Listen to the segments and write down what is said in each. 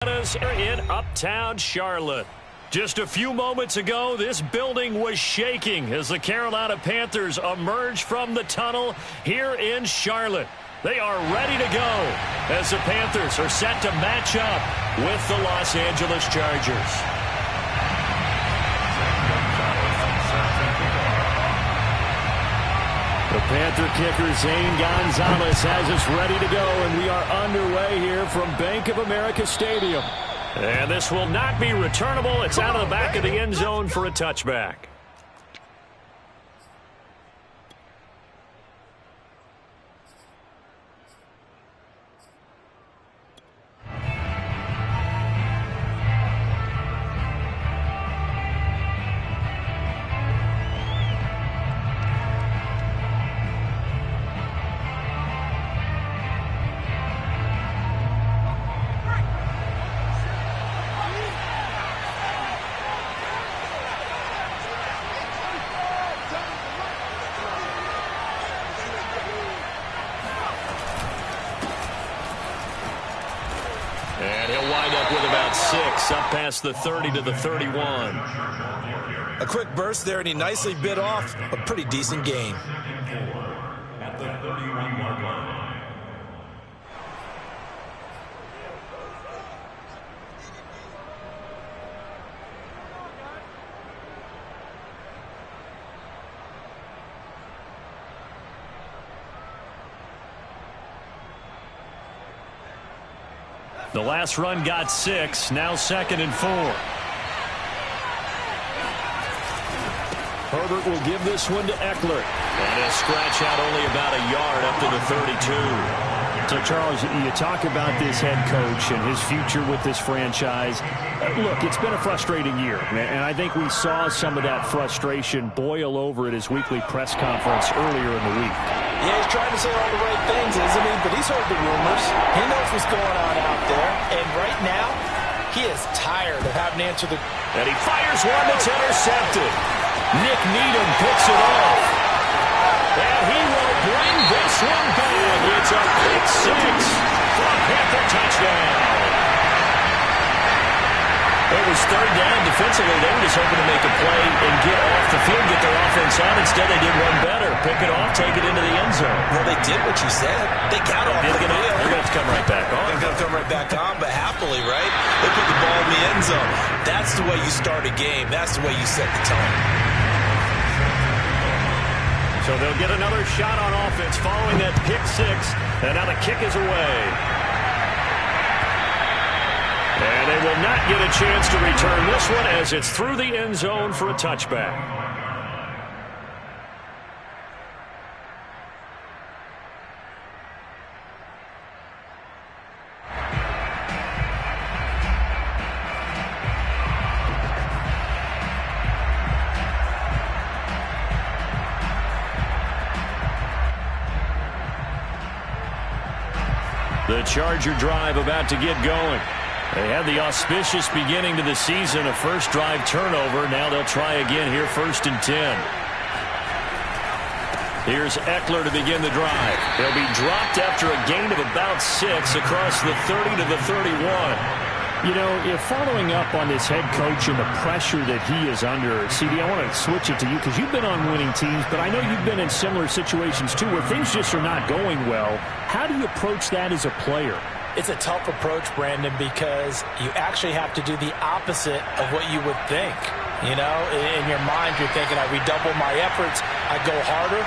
In uptown Charlotte. Just a few moments ago, this building was shaking as the Carolina Panthers emerged from the tunnel here in Charlotte. They are ready to go as the Panthers are set to match up with the Los Angeles Chargers. The Panther kicker, Zane Gonzalez, has us ready to go, and we are underway here from Bank of America Stadium. And this will not be returnable. It's out of the back of the end zone for a touchback. And he'll wind up with about 6, up past the 30 to the 31. A quick burst there, and he nicely bit off a pretty decent gain. At the 31-yard line. The last run got 6, now 2nd and 4. Herbert will give this one to Eckler. And he'll scratch out only about a yard up to the 32. So, Charles, you talk about this head coach and his future with this franchise. Look, it's been a frustrating year, and I think we saw some of that frustration boil over at his weekly press conference earlier in the week. Yeah, he's trying to say all the right things, isn't he? But he's heard the rumors. He knows what's going on out there. And right now, he is tired of having to answer the... And he fires one that's intercepted. Nick Needham picks it off. And he will bring this one back. It's a pick 6 for a Panther touchdown. It was 3rd down. Defensively, they were just hoping to make a play and get off the field, get their offense out. Instead, they did one better. Pick it off, take it into the end zone. Well, they did what you said. They got off the field. They're going to have to come right back on. They're going to come right back on, but happily, right? They put the ball in the end zone. That's the way you start a game. That's the way you set the tone. So they'll get another shot on offense following that pick 6. And now the kick is away. And they will not get a chance to return this one as it's through the end zone for a touchback. The Charger drive about to get going. They had the auspicious beginning to the season, a first drive turnover. Now they'll try again here, 1st and 10. Here's Eckler to begin the drive. He'll be dropped after a gain of about 6 across the 30 to the 31. You know, if following up on this head coach and the pressure that he is under, CD, I want to switch it to you because you've been on winning teams, but I know you've been in similar situations too where things just are not going well. How do you approach that as a player? It's a tough approach, Brandon, because you actually have to do the opposite of what you would think. You know, in your mind, you're thinking, I redouble my efforts, I go harder.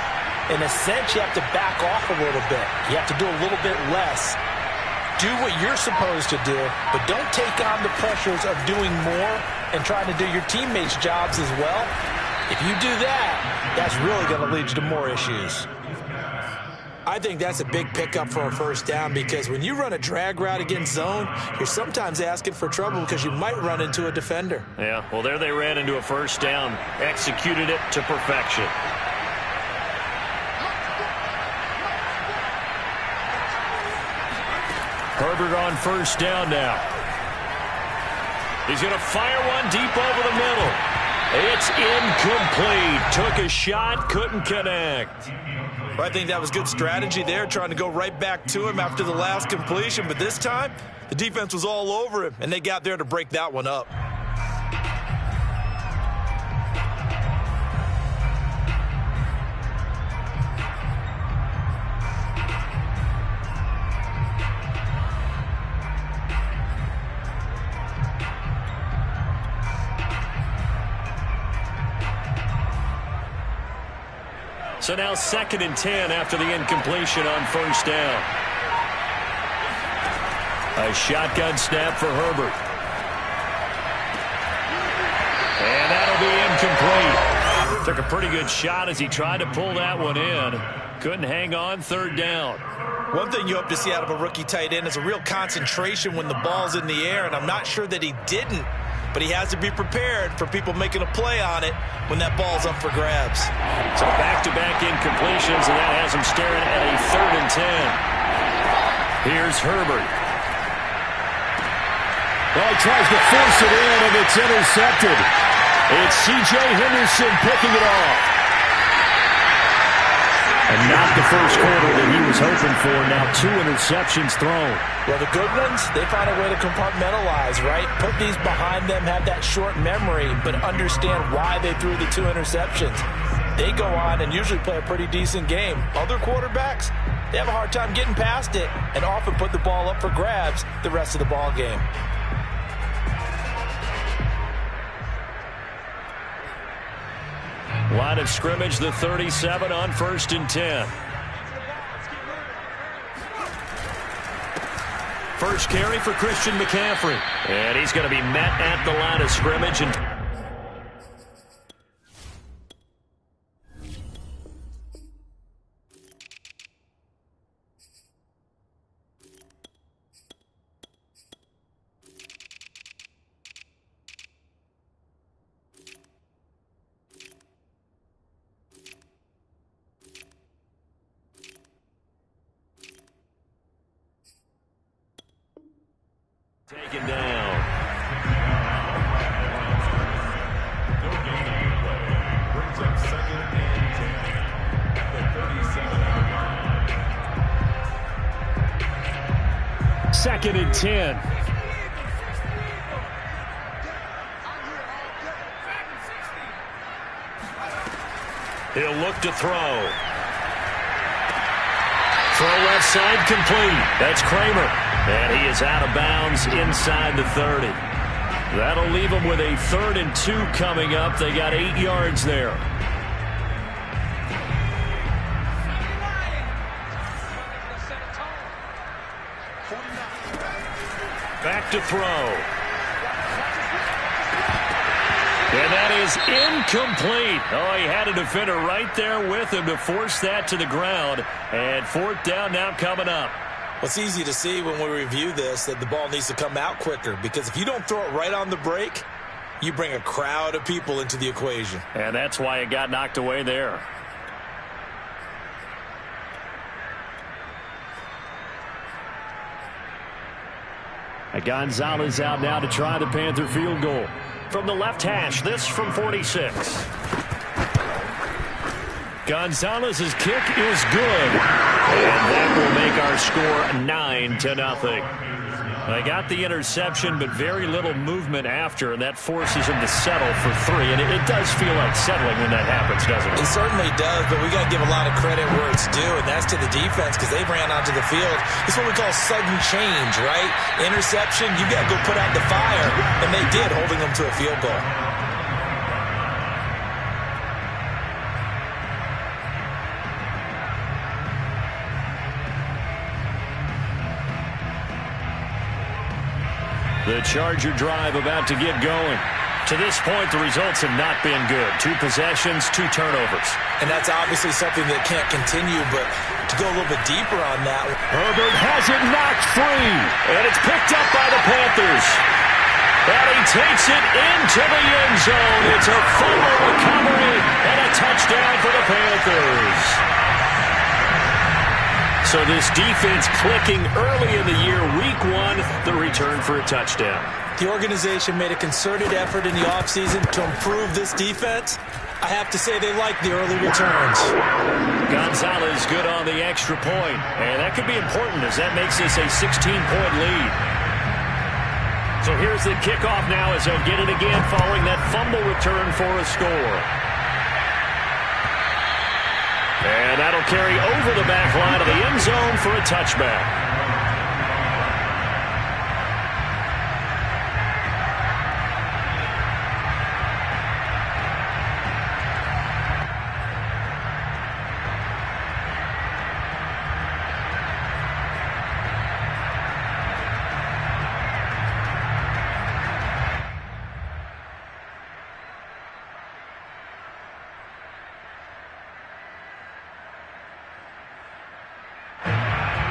In a sense, you have to back off a little bit. You have to do a little bit less. Do what you're supposed to do, but don't take on the pressures of doing more and trying to do your teammates' jobs as well. If you do that, that's really going to lead you to more issues. I think that's a big pickup for a first down because when you run a drag route against zone, you're sometimes asking for trouble because you might run into a defender. Yeah, well, there they ran into a first down, executed it to perfection. Herbert on first down now. He's going to fire one deep over the middle. It's incomplete. Took a shot, couldn't connect. Well, I think that was good strategy there, trying to go right back to him after the last completion. But this time, the defense was all over him, and they got there to break that one up. So now 2nd and 10 after the incompletion on first down. A shotgun snap for Herbert. And that'll be incomplete. Took a pretty good shot as he tried to pull that one in. Couldn't hang on, 3rd down. One thing you hope to see out of a rookie tight end is a real concentration when the ball's in the air, and I'm not sure that he didn't. But he has to be prepared for people making a play on it when that ball's up for grabs. So back-to-back incompletions, and that has him staring at a 3rd and 10. Here's Herbert. Well, he tries to force it in, and it's intercepted. It's C.J. Henderson picking it off. And not the first quarter that he was hoping for. Now 2 interceptions thrown. Well, the good ones, they find a way to compartmentalize, right? Put these behind them, have that short memory, but understand why they threw the 2 interceptions. They go on and usually play a pretty decent game. Other quarterbacks, they have a hard time getting past it and often put the ball up for grabs the rest of the ball game. Line of scrimmage, the 37 on 1st and 10. First carry for Christian McCaffrey. And he's going to be met at the line of scrimmage. And taken down. No gain on the play. Brings up 2nd and 10 at the 37-yard line. 2nd and 10. He'll look to throw. Throw left side complete. That's Kramer. And he is out of bounds inside the 30. That'll leave him with a 3rd and 2 coming up. They got 8 yards there. Back to throw. And that is incomplete. Oh, he had a defender right there with him to force that to the ground. And 4th down now coming up. Well, it's easy to see when we review this that the ball needs to come out quicker, because if you don't throw it right on the break, you bring a crowd of people into the equation. And that's why it got knocked away there. Gonzalez out now to try the Panther field goal. From the left hash, this from 46. Gonzalez's kick is good. And that will make our score 9-0. They got the interception, but very little movement after, and that forces him to settle for 3. And it does feel like settling when that happens, doesn't it? It certainly does, but we got to give a lot of credit where it's due, and that's to the defense, because they ran onto the field. It's what we call sudden change, right? Interception, you got to go put out the fire, and they did, holding them to a field goal. The Charger drive about to get going. To this point, the results have not been good. 2 possessions, 2 turnovers. And that's obviously something that can't continue, but to go a little bit deeper on that. Herbert has it knocked free, and it's picked up by the Panthers. And he takes it into the end zone. It's a fumble recovery and a touchdown for the Panthers. So this defense clicking early in the year, week 1, the return for a touchdown. The organization made a concerted effort in the offseason to improve this defense. I have to say they like the early returns. Gonzalez good on the extra point. And that could be important as that makes this a 16-point lead. So here's the kickoff now as they'll get it again following that fumble return for a score. And that'll carry over the back line of the end zone for a touchback.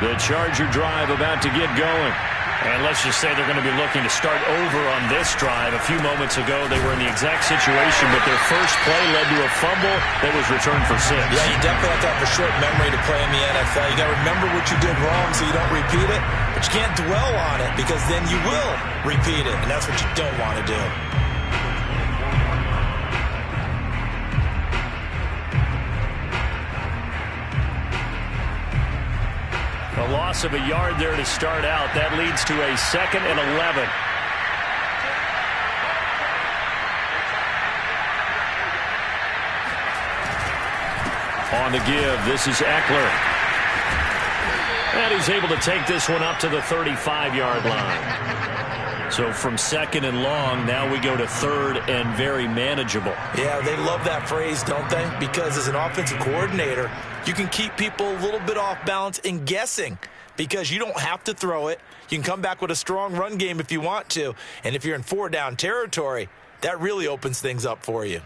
The Charger drive about to get going. And let's just say they're going to be looking to start over on this drive. A few moments ago, they were in the exact situation, but their first play led to a fumble that was returned for 6. Yeah, you definitely have to have a short memory to play in the NFL. You got to remember what you did wrong so you don't repeat it, but you can't dwell on it because then you will repeat it, and that's what you don't want to do. A loss of a yard there to start out. That leads to a 2nd and 11. On the give, this is Eckler. And he's able to take this one up to the 35-yard line. So from 2nd and long, now we go to 3rd and very manageable. Yeah, they love that phrase, don't they? Because as an offensive coordinator, you can keep people a little bit off balance and guessing because you don't have to throw it. You can come back with a strong run game if you want to. And if you're in 4-down territory, that really opens things up for you.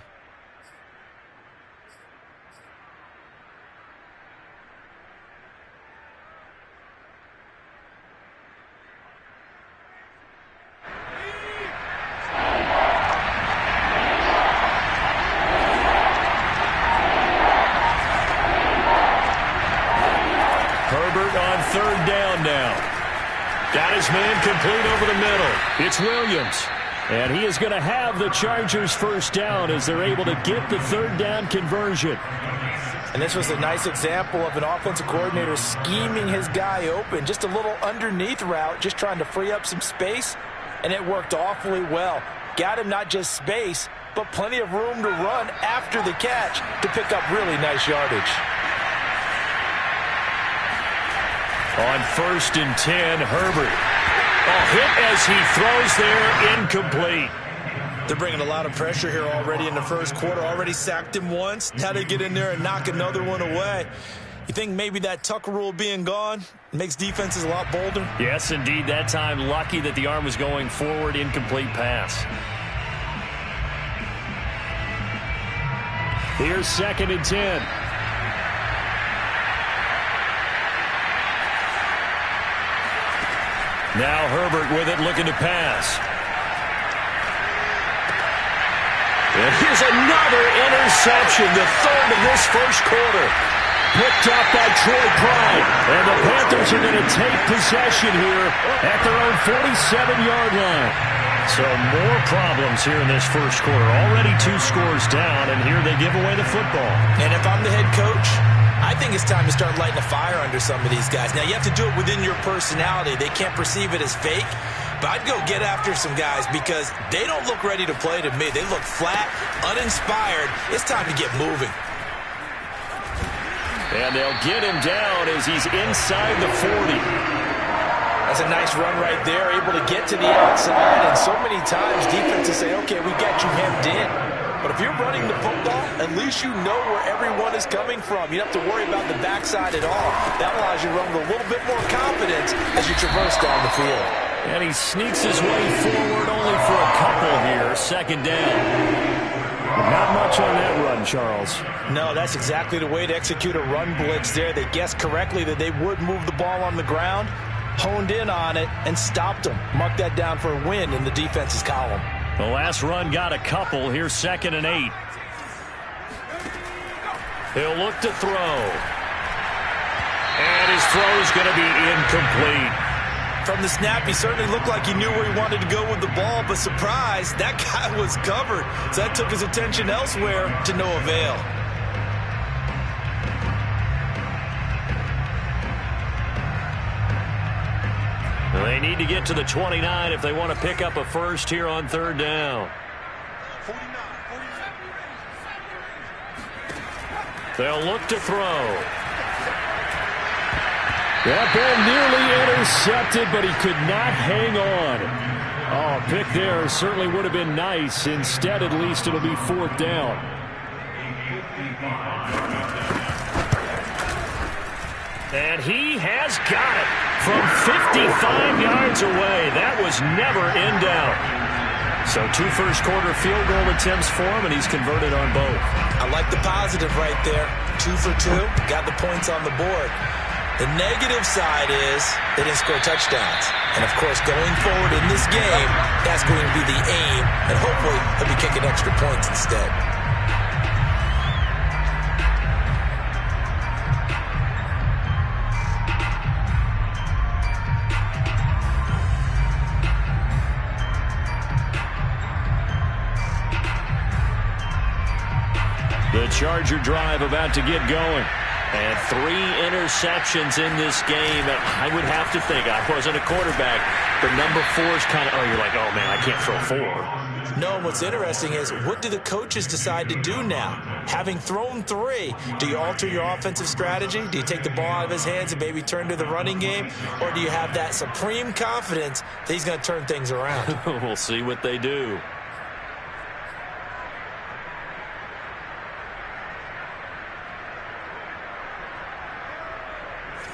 On 3rd down now. Got his man complete over the middle. It's Williams. And he is going to have the Chargers first down as they're able to get the 3rd down conversion. And this was a nice example of an offensive coordinator scheming his guy open. Just a little underneath route, just trying to free up some space. And it worked awfully well. Got him not just space, but plenty of room to run after the catch to pick up really nice yardage. On 1st and 10, Herbert. A hit as he throws there, incomplete. They're bringing a lot of pressure here already in the first quarter. Already sacked him once. Now they get in there and knock another one away. You think maybe that Tucker rule being gone makes defenses a lot bolder? Yes, indeed. That time, lucky that the arm was going forward, incomplete pass. Here's 2nd and 10. Now Herbert with it, looking to pass. And here's another interception, the 3rd of this first quarter. Picked up by Troy Pride. And the Panthers are going to take possession here at their own 47-yard line. So more problems here in this first quarter. Already 2 scores down, and here they give away the football. And if I'm the head coach, I think it's time to start lighting a fire under some of these guys. Now, you have to do it within your personality. They can't perceive it as fake. But I'd go get after some guys because they don't look ready to play to me. They look flat, uninspired. It's time to get moving. And they'll get him down as he's inside the 40. That's a nice run right there, able to get to the outside. And so many times defenses say, okay, we got you hemmed in. But if you're running the football, at least you know where everyone is coming from. You don't have to worry about the backside at all. That allows you to run with a little bit more confidence as you traverse down the field. And he sneaks his way forward only for a couple here. 2nd down. Not much on that run, Charles. No, that's exactly the way to execute a run blitz there. They guessed correctly that they would move the ball on the ground, honed in on it, and stopped them. Mark that down for a win in the defense's column. The last run got a couple. Here's 2nd and 8. He'll look to throw. And And his throw is going to be incomplete. From the snap, he certainly looked like he knew where he wanted to go with the ball, but surprise, that guy was covered. So that took his attention elsewhere to no avail. They need to get to the 29 if they want to pick up a first here on third down. They'll look to throw. That ball nearly intercepted, but he could not hang on. Oh, a pick there certainly would have been nice. Instead, at least it'll be fourth down. And he has got it from 55 yards away. That was never in doubt. So 2 first-quarter field goal attempts for him, and he's converted on both. I like the positive right there. 2 for 2, got the points on the board. The negative side is they didn't score touchdowns. And, of course, going forward in this game, that's going to be the aim, and hopefully he'll be kicking extra points instead. The Charger drive about to get going. And 3 interceptions in this game. And I would have to think, I wasn't a quarterback, but number 4 is kind of, oh, you're like, oh, man, I can't throw 4. No, what's interesting is, what do the coaches decide to do now? Having thrown 3, do you alter your offensive strategy? Do you take the ball out of his hands and maybe turn to the running game? Or do you have that supreme confidence that he's going to turn things around? We'll see what they do.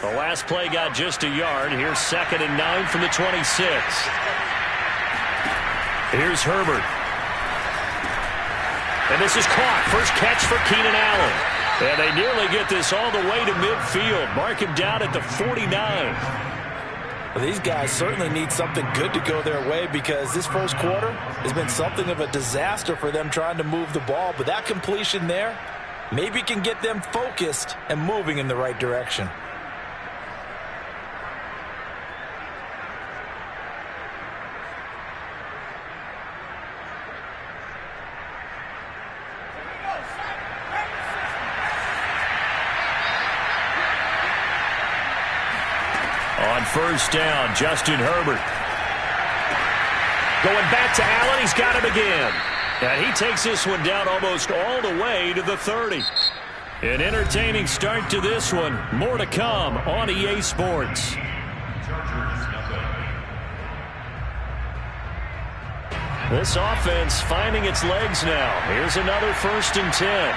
The last play got just a yard. Here's 2nd and 9 from the 26. Here's Herbert. And this is caught. First catch for Keenan Allen. And they nearly get this all the way to midfield. Mark him down at the 49. Well, these guys certainly need something good to go their way, because this first quarter has been something of a disaster for them trying to move the ball. But that completion there maybe can get them focused and moving in the right direction. On first down, Justin Herbert. Going back to Allen, he's got him again. And he takes this one down almost all the way to the 30. An entertaining start to this one. More to come on EA Sports. This offense finding its legs now. Here's another 1st and 10.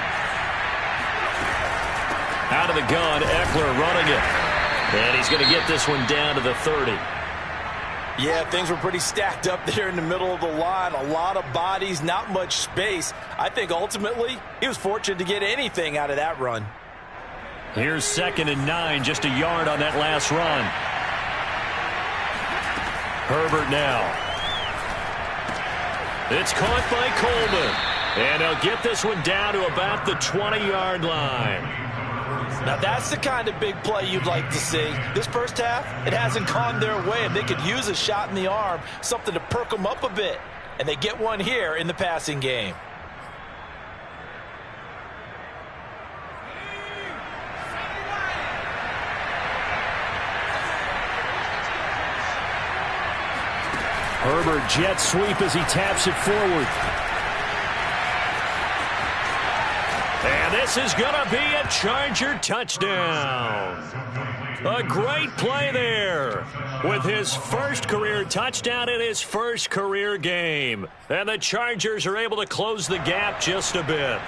Out of the gun, Eckler running it. And he's going to get this one down to the 30. Yeah, things were pretty stacked up there in the middle of the line. A lot of bodies, not much space. I think ultimately he was fortunate to get anything out of that run. Here's 2nd and 9, just a yard on that last run. Herbert now. It's caught by Coleman. And he'll get this one down to about the 20-yard line. Now, that's the kind of big play you'd like to see. This first half, it hasn't gone their way, and they could use a shot in the arm, something to perk them up a bit. And they get one here in the passing game. Herbert jet sweep as he taps it forward. And this is going to be a Charger touchdown. A great play there with his first career touchdown in his first career game. And the Chargers are able to close the gap just a bit.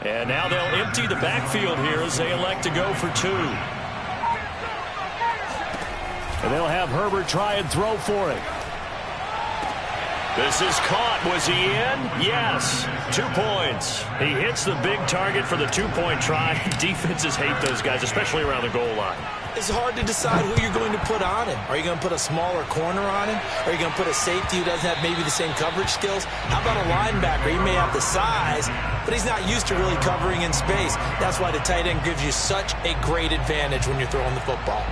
And now they'll empty the backfield here as they elect to go for 2. And they'll have Herbert try and throw for it. This is caught. Was he in? Yes. 2 points. He hits the big target for the two-point try. Defenses hate those guys, especially around the goal line. It's hard to decide who you're going to put on him. Are you going to put a smaller corner on him? Are you going to put a safety who doesn't have maybe the same coverage skills? How about a linebacker? He may have the size, but he's not used to really covering in space. That's why the tight end gives you such a great advantage when you're throwing the football.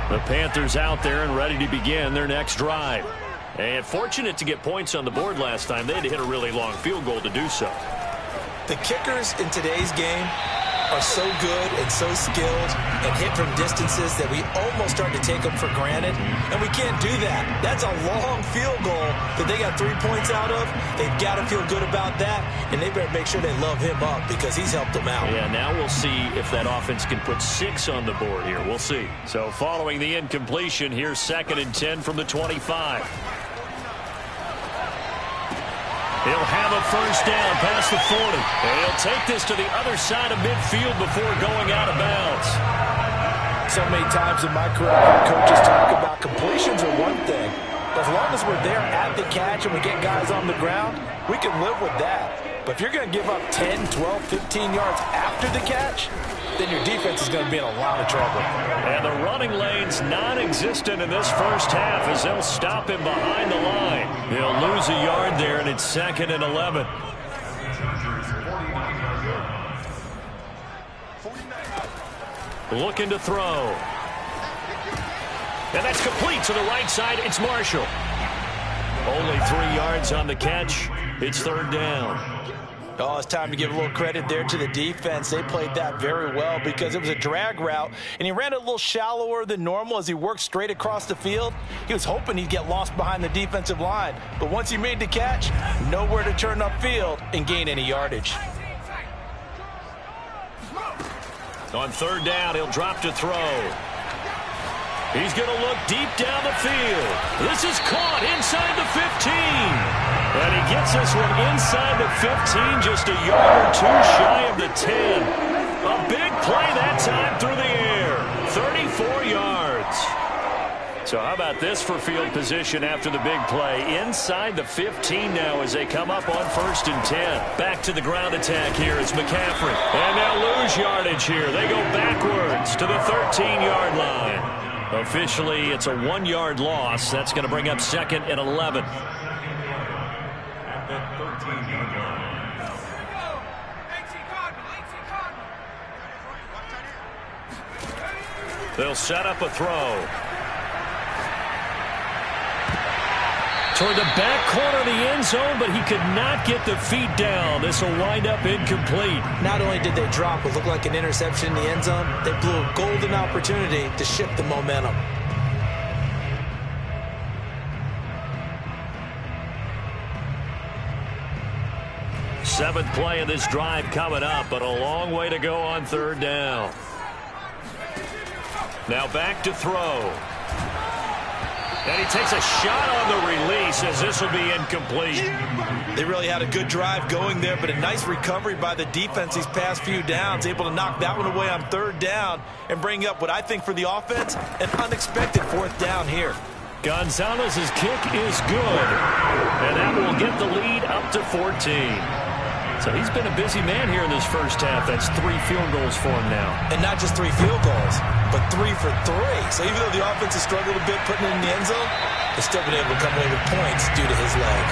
The Panthers out there and ready to begin their next drive. And fortunate to get points on the board last time. They had to hit a really long field goal to do so. The kickers in today's game are so good and so skilled and hit from distances that we almost start to take them for granted. And we can't do that. That's a long field goal that they got 3 points out of. They've got to feel good about that. And they better make sure they love him up because he's helped them out. Yeah, now we'll see if that offense can put 6 on the board here. We'll see. So following the incompletion, here's 2nd and 10 from the 25. He'll have a first down past the 40. And he'll take this to the other side of midfield before going out of bounds. So many times in my career, coaches talk about completions are one thing. As long as we're there at the catch and we get guys on the ground, we can live with that. But if you're going to give up 10, 12, 15 yards after the catch, then your defense is going to be in a lot of trouble. And the running lane's non-existent in this first half as they'll stop him behind the line. He'll lose a yard there, and it's 2nd and 11. Looking to throw. And that's complete to the right side. It's Marshall. Only 3 yards on the catch. It's 3rd down. Oh, it's time to give a little credit there to the defense. They played that very well because it was a drag route, and he ran it a little shallower than normal as he worked straight across the field. He was hoping he'd get lost behind the defensive line, but once he made the catch, nowhere to turn upfield and gain any yardage. On 3rd down, he'll drop to throw. He's going to look deep down the field. This is caught inside the 15. And he gets this one inside the 15, just a yard or 2 shy of the 10. A big play that time through the air. 34 yards. So how about this for field position after the big play? Inside the 15 now as they come up on 1st and 10. Back to the ground attack here. It's McCaffrey. And they'll lose yardage here. They go backwards to the 13-yard line. Officially, it's a 1-yard loss. That's going to bring up 2nd and 11. At the 13-yard line. They'll set up a throw. Toward the back corner of the end zone, but he could not get the feet down. This will wind up incomplete. Not only did they drop what looked like an interception in the end zone, they blew a golden opportunity to shift the momentum. Seventh play of this drive coming up, but a long way to go on 3rd down. Now back to throw. And he takes a shot on the release as this will be incomplete. They really had a good drive going there, but a nice recovery by the defense these past few downs, able to knock that one away on 3rd down and bring up what I think for the offense, an unexpected 4th down here. Gonzalez's kick is good, and that will get the lead up to 14. So he's been a busy man here in this first half. That's 3 field goals for him now. And not just 3 field goals, but 3 for 3. So even though the offense has struggled a bit putting it in the end zone, they've still been able to come away with points due to his leg.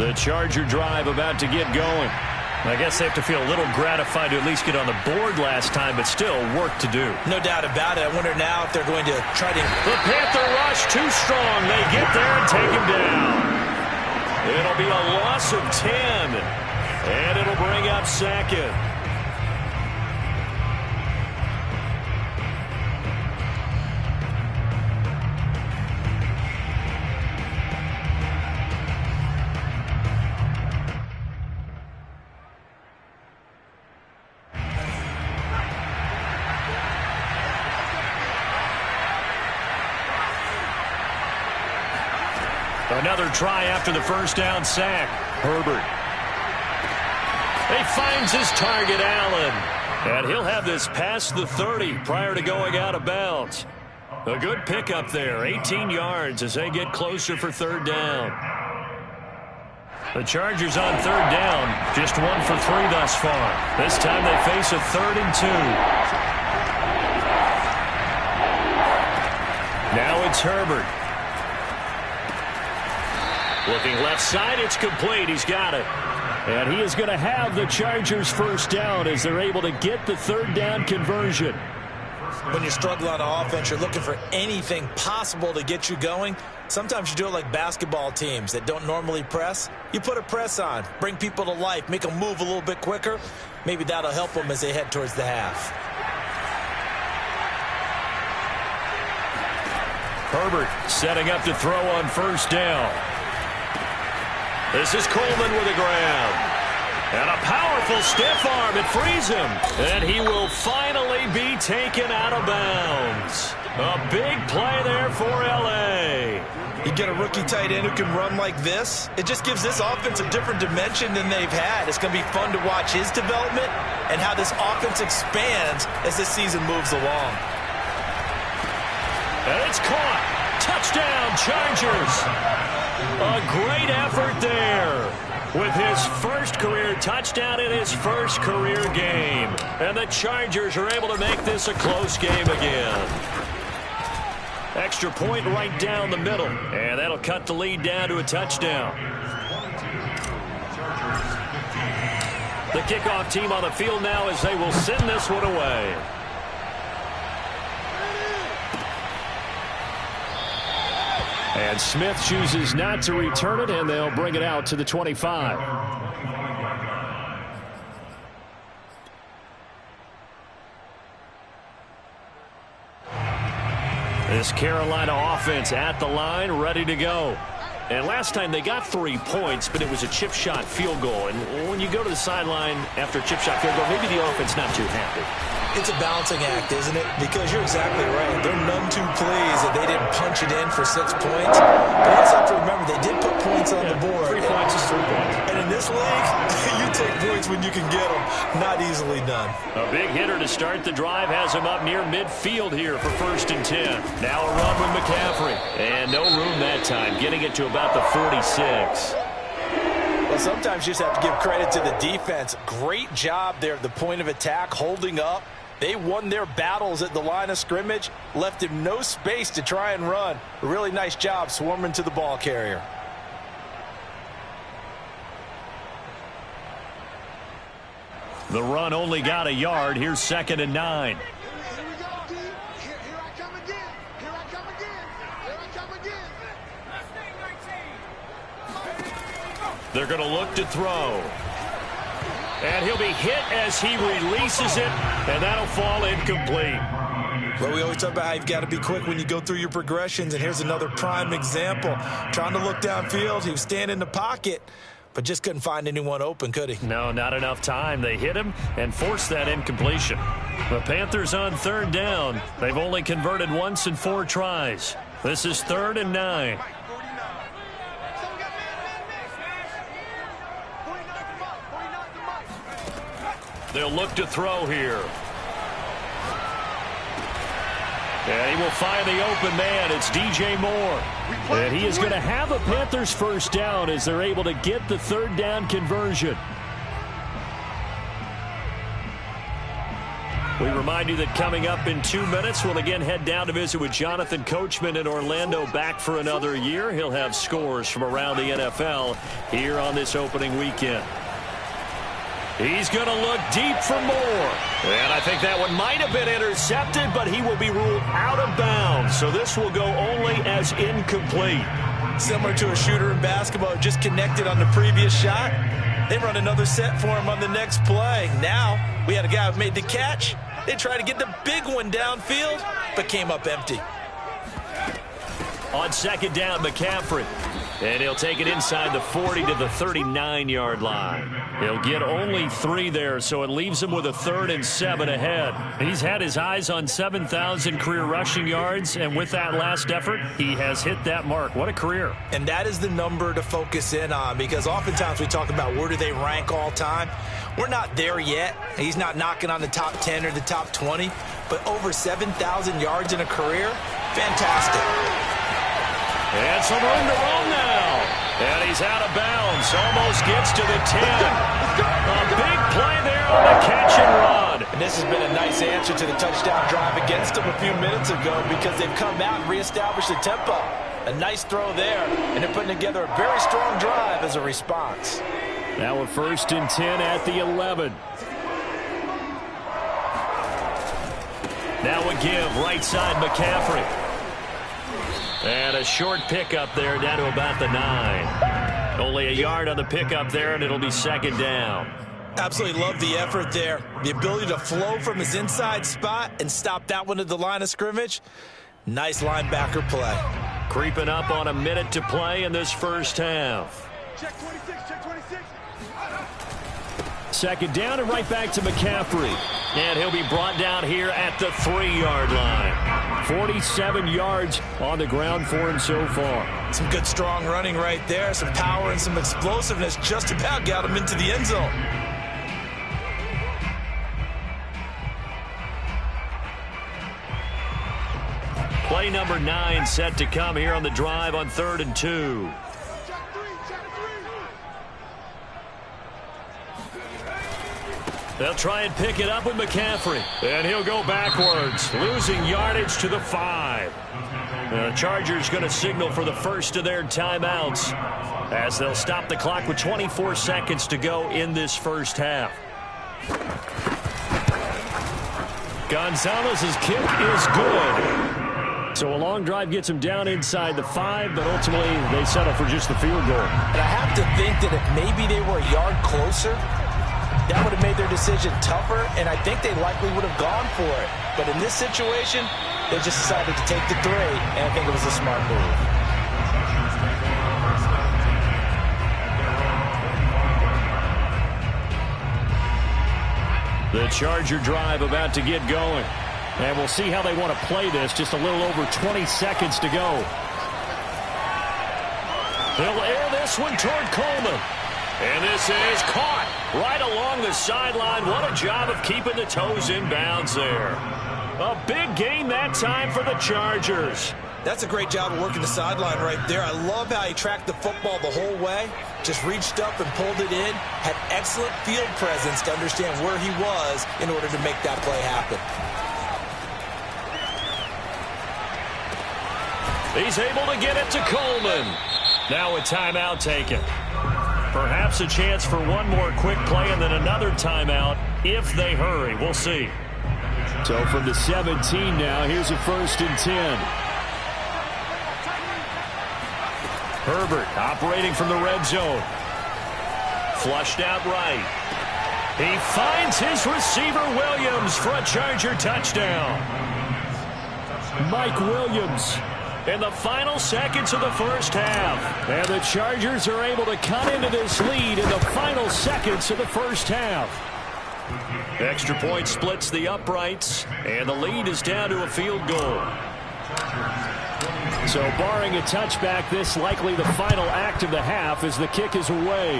The Charger drive about to get going. I guess they have to feel a little gratified to at least get on the board last time, but still work to do. No doubt about it. I wonder now if they're going to try to... The Panther rush too strong. They get there and take him down. It'll be a loss of 10, and it'll bring up 2nd. Another try after the first down sack. Herbert. He finds his target, Allen. And he'll have this past the 30 prior to going out of bounds. A good pickup there, 18 yards as they get closer for third down. The Chargers on third down, just 1 for 3 thus far. This time they face a 3rd and 2. Now it's Herbert. Looking left side, it's complete. He's got it. And he is going to have the Chargers first down as they're able to get the third down conversion. When you struggle on offense, you're looking for anything possible to get you going. Sometimes you do it like basketball teams that don't normally press. You put a press on, bring people to life, make them move a little bit quicker. Maybe that'll help them as they head towards the half. Herbert setting up to throw on first down. This is Coleman with a grab. And a powerful stiff arm. It frees him. And he will finally be taken out of bounds. A big play there for L.A. You get a rookie tight end who can run like this, it just gives this offense a different dimension than they've had. It's going to be fun to watch his development and how this offense expands as this season moves along. And it's caught. Touchdown, Chargers. A great effort there with his first career touchdown in his first career game. And the Chargers are able to make this a close game again. Extra point right down the middle. And that'll cut the lead down to a touchdown. The kickoff team on the field now as they will send this one away. And Smith chooses not to return it, and they'll bring it out to the 25. This Carolina offense at the line, ready to go. And last time they got 3 points, but it was a chip shot field goal. And when you go to the sideline after a chip shot field goal, maybe the offense not too happy. It's a balancing act, isn't it? Because you're exactly right. They're none too pleased that they didn't punch it in for 6 points. But you also have to remember, they did put points on the board. 3 points is 3 points. And in this league, you take points when you can get them. Not easily done. A big hitter to start the drive has him up near midfield here for 1st and 10. Now a run with McCaffrey. And no room that time, getting it to about the 46. Well, sometimes you just have to give credit to the defense. Great job there at the point of attack, holding up. They won their battles at the line of scrimmage, left him no space to try and run. A really nice job swarming to the ball carrier. The run only got a yard. Here's 2nd and 9. They're going to look to throw. And he'll be hit as he releases it, and that'll fall incomplete. Well, we always talk about how you've got to be quick when you go through your progressions, and here's another prime example. Trying to look downfield, he was standing in the pocket, but just couldn't find anyone open, could he? No, not enough time. They hit him and forced that incompletion. The Panthers on 3rd down. They've only converted once in 4 tries. This is 3rd and 9. They'll look to throw here. And he will find the open man. It's DJ Moore. And he is going to have a Panthers first down as they're able to get the 3rd down conversion. We remind you that coming up in 2 minutes, we'll again head down to visit with Jonathan Coachman in Orlando, back for another year. He'll have scores from around the NFL here on this opening weekend. He's going to look deep for Moore. And I think that one might have been intercepted, but he will be ruled out of bounds. So this will go only as incomplete. Similar to a shooter in basketball, just connected on the previous shot. They run another set for him on the next play. Now, we had a guy who made the catch. They tried to get the big one downfield, but came up empty. On 2nd down, McCaffrey. And he'll take it inside the 40 to the 39-yard line. He'll get only 3 there, so it leaves him with a 3rd and 7 ahead. He's had his eyes on 7,000 career rushing yards, and with that last effort, he has hit that mark. What a career. And that is the number to focus in on, because oftentimes we talk about where do they rank all time. We're not there yet. He's not knocking on the top 10 or the top 20, but over 7,000 yards in a career, fantastic. And some room to roam now. And he's out of bounds. Almost gets to the 10. A big play there on the catch and run. And this has been a nice answer to the touchdown drive against them a few minutes ago, because they've come out and reestablished the tempo. A nice throw there, and they're putting together a very strong drive as a response. Now a 1st and 10 at the 11. Now a give, right side McCaffrey. And a short pickup there down to about the 9. Only a yard on the pickup there, and it'll be 2nd down. Absolutely love the effort there. The ability to flow from his inside spot and stop that one at the line of scrimmage. Nice linebacker play. Creeping up on a minute to play in this first half. Check 26, check 26. 2nd down and right back to McCaffrey. And he'll be brought down here at the 3-yard line. 47 yards on the ground for him so far. Some good strong running right there. Some power and some explosiveness just about got him into the end zone. Play number 9 set to come here on the drive on 3rd and 2. They'll try and pick it up with McCaffrey. And he'll go backwards, losing yardage to the 5. And the Chargers going to signal for the first of their timeouts, as they'll stop the clock with 24 seconds to go in this first half. Gonzalez's kick is good. So a long drive gets him down inside the 5, but ultimately they settle for just the field goal. And I have to think that if maybe they were a yard closer, that would have made their decision tougher, and I think they likely would have gone for it. But in this situation, they just decided to take the 3, and I think it was a smart move. The Charger drive about to get going. And we'll see how they want to play this. Just a little over 20 seconds to go. They'll air this one toward Coleman. And this is caught right along the sideline. What a job of keeping the toes in bounds there. A big gain that time for the Chargers. That's a great job of working the sideline right there. I love how he tracked the football the whole way. Just reached up and pulled it in. Had excellent field presence to understand where he was in order to make that play happen. He's able to get it to Coleman. Now a timeout taken. Perhaps a chance for one more quick play and then another timeout if they hurry. We'll see. So from the 17 now, here's a 1st and 10. Herbert operating from the red zone. Flushed out right. He finds his receiver Williams for a Charger touchdown. Mike Williams. In the final seconds of the first half. And the Chargers are able to cut into this lead in the final seconds of the first half. Extra point splits the uprights, and the lead is down to a field goal. So barring a touchback, this likely the final act of the half as the kick is away.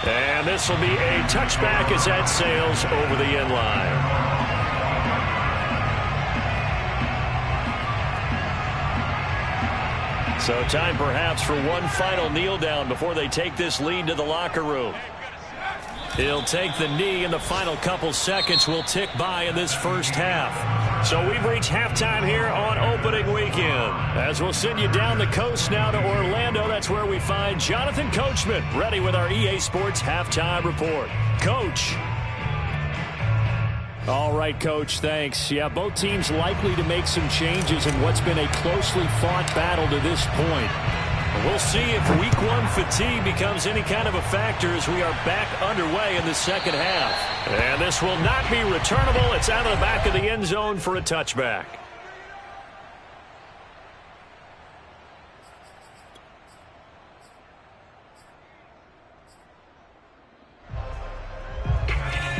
And this will be a touchback as that sails over the end line. So time perhaps for one final kneel down before they take this lead to the locker room. He'll take the knee, and the final couple seconds will tick by in this first half. So we've reached halftime here on opening weekend. As we'll send you down the coast now to Orlando, that's where we find Jonathan Coachman ready with our EA Sports halftime report. Coach. All right, Coach, thanks. Yeah, both teams likely to make some changes in what's been a closely fought battle to this point. We'll see if week one fatigue becomes any kind of a factor as we are back underway in the second half. And this will not be returnable. It's out of the back of the end zone for a touchback.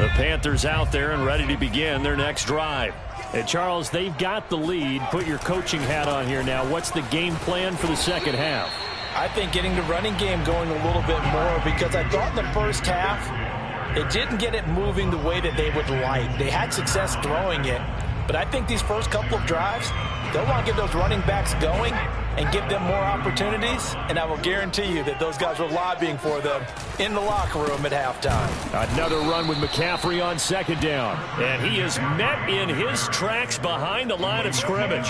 The Panthers out there and ready to begin their next drive. And Charles, they've got the lead. Put your coaching hat on here now. What's the game plan for the second half? I think getting the running game going a little bit more, because I thought in the first half it didn't get it moving the way that they would like. They had success throwing it, but I think these first couple of drives, they'll want to get those running backs going and give them more opportunities, and I will guarantee you that those guys were lobbying for them in the locker room at halftime. Another run with McCaffrey on second down. And he is met in his tracks behind the line of scrimmage.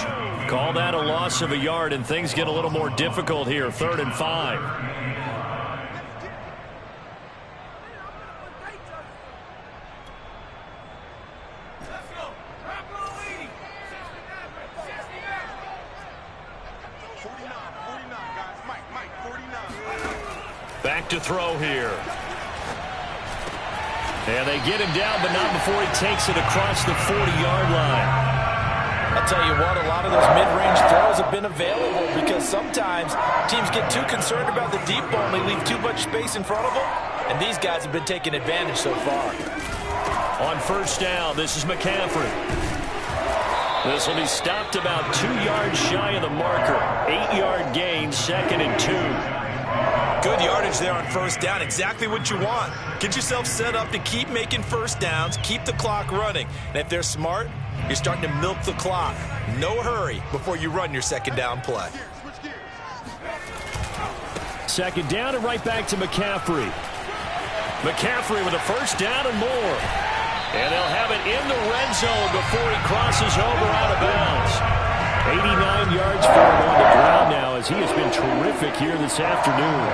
Call that a loss of a yard, and things get a little more difficult here. 3rd and 5. Back to throw here. And they get him down, but not before he takes it across the 40-yard line. I'll tell you what, a lot of those mid-range throws have been available, because sometimes teams get too concerned about the deep ball and they leave too much space in front of them, and these guys have been taking advantage so far. On first down, this is McCaffrey. This will be stopped about 2 yards shy of the marker. 8-yard gain, 2nd and 2. Good yardage there on first down. Exactly what you want. Get yourself set up to keep making first downs, keep the clock running. And if they're smart, you're starting to milk the clock. No hurry before you run your second down play. Second down and right back to McCaffrey. McCaffrey with a first down and more. And they'll have it in the red zone before he crosses over out of bounds. 89 yards for him on the ground now, as he has been terrific here this afternoon.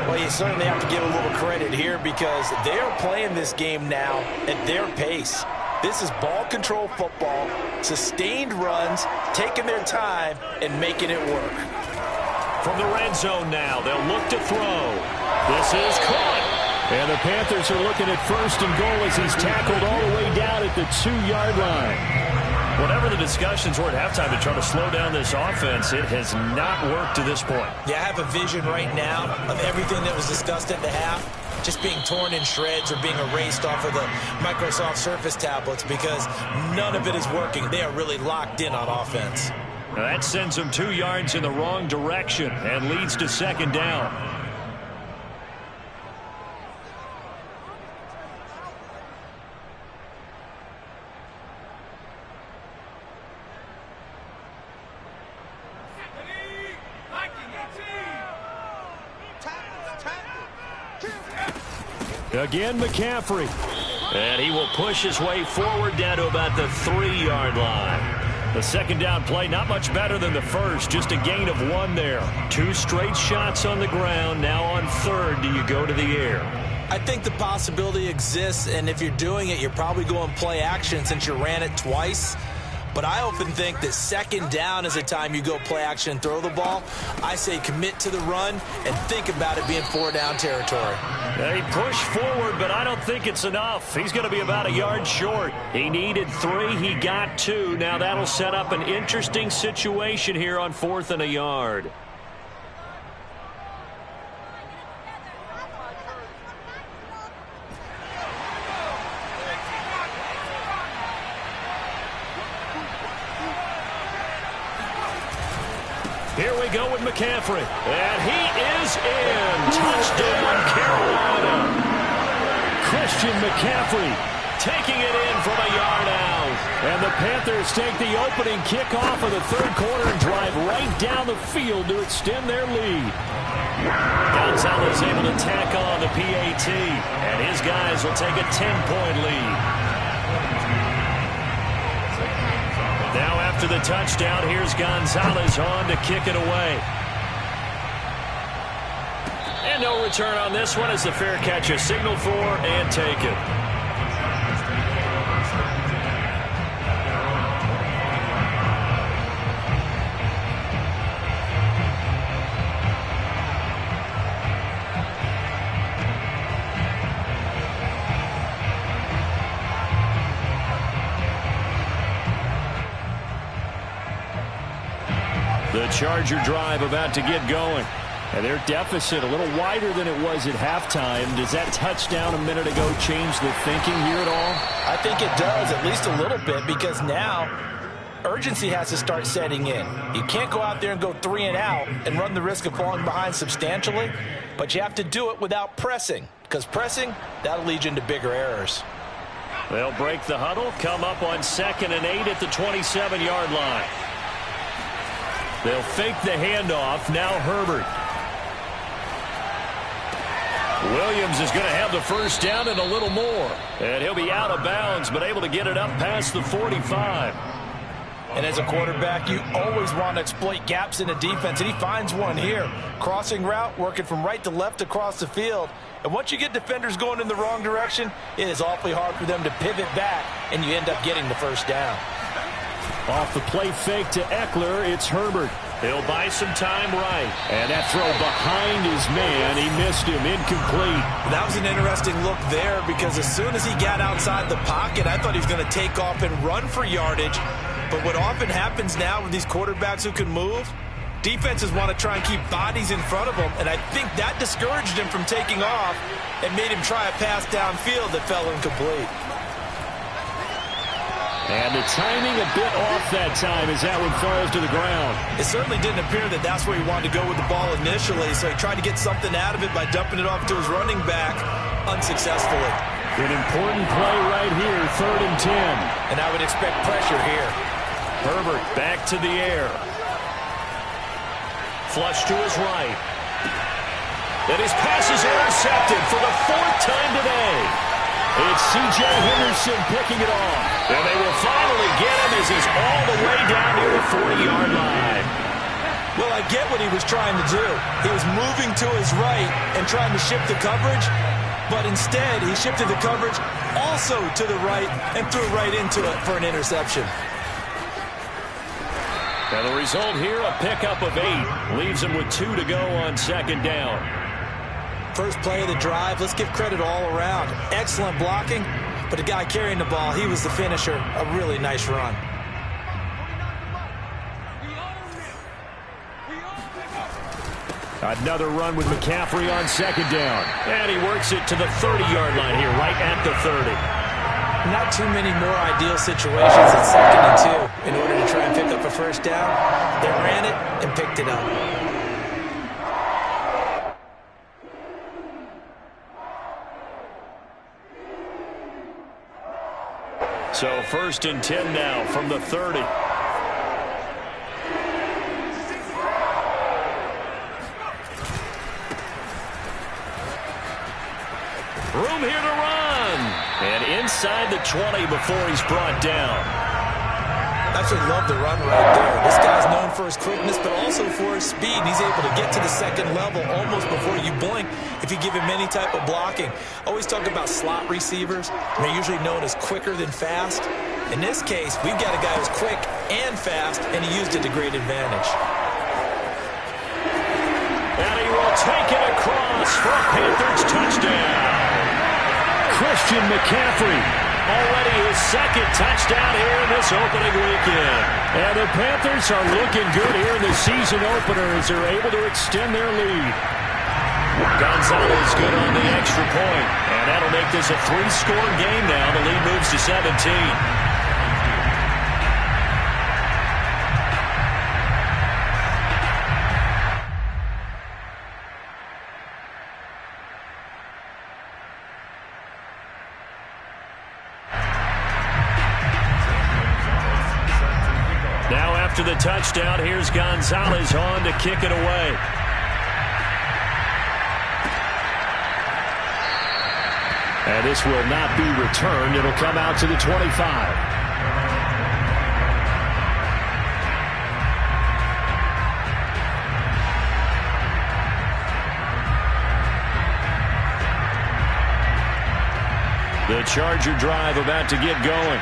Well, you certainly have to give a little credit here, because they are playing this game now at their pace. This is ball control football, sustained runs, taking their time and making it work. From the red zone now, they'll look to throw. This is caught. And the Panthers are looking at 1st and goal as he's tackled all the way down at the 2-yard line. Whatever the discussions were at halftime to try to slow down this offense, it has not worked to this point. Yeah, I have a vision right now of everything that was discussed at the half just being torn in shreds or being erased off of the Microsoft Surface tablets, because none of it is working. They are really locked in on offense. Now that sends them 2 yards in the wrong direction and leads to 2nd down. Again, McCaffrey. And he will push his way forward down to about the 3-yard line. The second down play, not much better than the first, just a gain of 1 there. 2 straight shots on the ground. Now on 3rd, do you go to the air? I think the possibility exists, and if you're doing it, you're probably going play action since you ran it twice. But I often think that 2nd down is the time you go play action and throw the ball. I say commit to the run and think about it being 4-down territory. They push forward, but I don't think it's enough. He's going to be about a yard short. He needed 3. He got 2. Now that'll set up an interesting situation here on 4th and a yard. Here we go with McCaffrey. And he is in. Touchdown, Carolina. Christian McCaffrey taking it in from a yard out. And the Panthers take the opening kickoff of the 3rd quarter and drive right down the field to extend their lead. Gonzalez able to tack on the PAT. And his guys will take a 10-point lead. Now after the touchdown, here's Gonzalez on to kick it away. And no return on this one as the fair catch is signaled for and taken. The Charger drive about to get going. And their deficit a little wider than it was at halftime. Does that touchdown a minute ago change the thinking here at all? I think it does, at least a little bit, because now urgency has to start setting in. You can't go out there and go 3 and out and run the risk of falling behind substantially, but you have to do it without pressing, because pressing, that'll lead you into bigger errors. They'll break the huddle, come up on 2nd and 8 at the 27-yard line. They'll fake the handoff. Now Herbert. Williams is going to have the first down and a little more. And he'll be out of bounds, but able to get it up past the 45. And as a quarterback, you always want to exploit gaps in the defense, and he finds one here. Crossing route, working from right to left across the field. And once you get defenders going in the wrong direction, it is awfully hard for them to pivot back, and you end up getting the first down. Off the play fake to Eckler, it's Herbert. He'll buy some time right. And that throw behind his man, he missed him, incomplete. That was an interesting look there, because as soon as he got outside the pocket, I thought he was going to take off and run for yardage. But what often happens now with these quarterbacks who can move, defenses want to try and keep bodies in front of them, and I think that discouraged him from taking off and made him try a pass downfield that fell incomplete. And the timing a bit off that time as that one falls to the ground. It certainly didn't appear that that's where he wanted to go with the ball initially, so he tried to get something out of it by dumping it off to his running back unsuccessfully. An important play right here, 3rd and 10. And I would expect pressure here. Herbert back to the air. Flush to his right. And his pass is intercepted for the 4th time today. It's C.J. Henderson picking it off. And they will finally get him as he's all the way down near the 40-yard line. Well, I get what he was trying to do. He was moving to his right and trying to shift the coverage, but instead he shifted the coverage also to the right and threw right into it for an interception. And the result here, a pickup of 8. Leaves him with 2 to go on 2nd down. First play of the drive, let's give credit all around. Excellent blocking, but the guy carrying the ball, he was the finisher. A really nice run. Another run with McCaffrey on 2nd down. And he works it to the 30-yard line here, right at the 30. Not too many more ideal situations at 2nd and 2 in order to try and pick up a first down. They ran it and picked it up. So 1st and 10 now from the 30. Room here to run. And inside the 20 before he's brought down. I actually love the run right there. This guy's known for his quickness, but also for his speed. And he's able to get to the 2nd level almost before you blink if you give him any type of blocking. Always talk about slot receivers. They're usually known as quicker than fast. In this case, we've got a guy who's quick and fast, and he used it to great advantage. And he will take it across for a Panthers touchdown. Christian McCaffrey. Already his 2nd touchdown here in this opening weekend. And the Panthers are looking good here in the season opener as they're able to extend their lead. Gonzalez good on the extra point. And that'll make this a 3-score game now. The lead moves to 17. Now after the touchdown, here's Gonzalez on to kick it away. And this will not be returned. It'll come out to the 25. The Charger drive about to get going.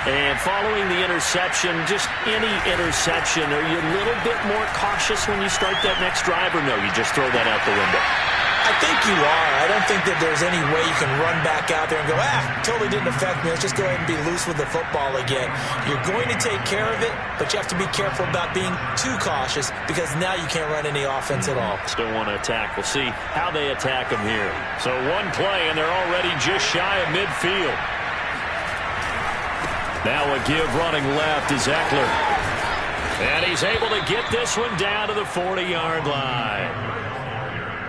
And following the interception, just any interception, are you a little bit more cautious when you start that next drive, or no, you just throw that out the window? I I think you are. I don't think that there's any way you can run back out there and go, totally didn't affect me. Let's just go ahead and be loose with the football again. You're going to take care of it, but you have to be careful about being too cautious because now you can't run any offense at all. Still want to attack. We'll see how they attack them here. So one play, and they're already just shy of midfield. Now a give running left is Eckler. And he's able to get this one down to the 40-yard line.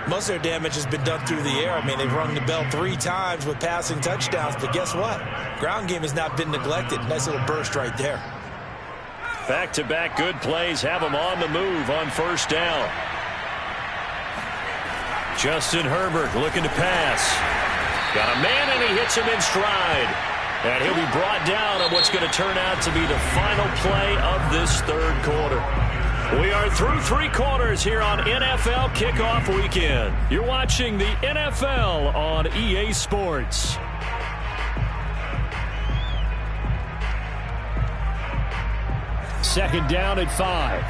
Most of their damage has been done through the air. I mean, they've rung the bell 3 times with passing touchdowns, but guess what? Ground game has not been neglected. Nice little burst right there. Back-to-back good plays have them on the move on first down. Justin Herbert looking to pass. Got a man, and he hits him in stride. And he'll be brought down on what's going to turn out to be the final play of this third quarter. We are through 3 quarters here on NFL Kickoff Weekend. You're watching the NFL on EA Sports. Second down at 5.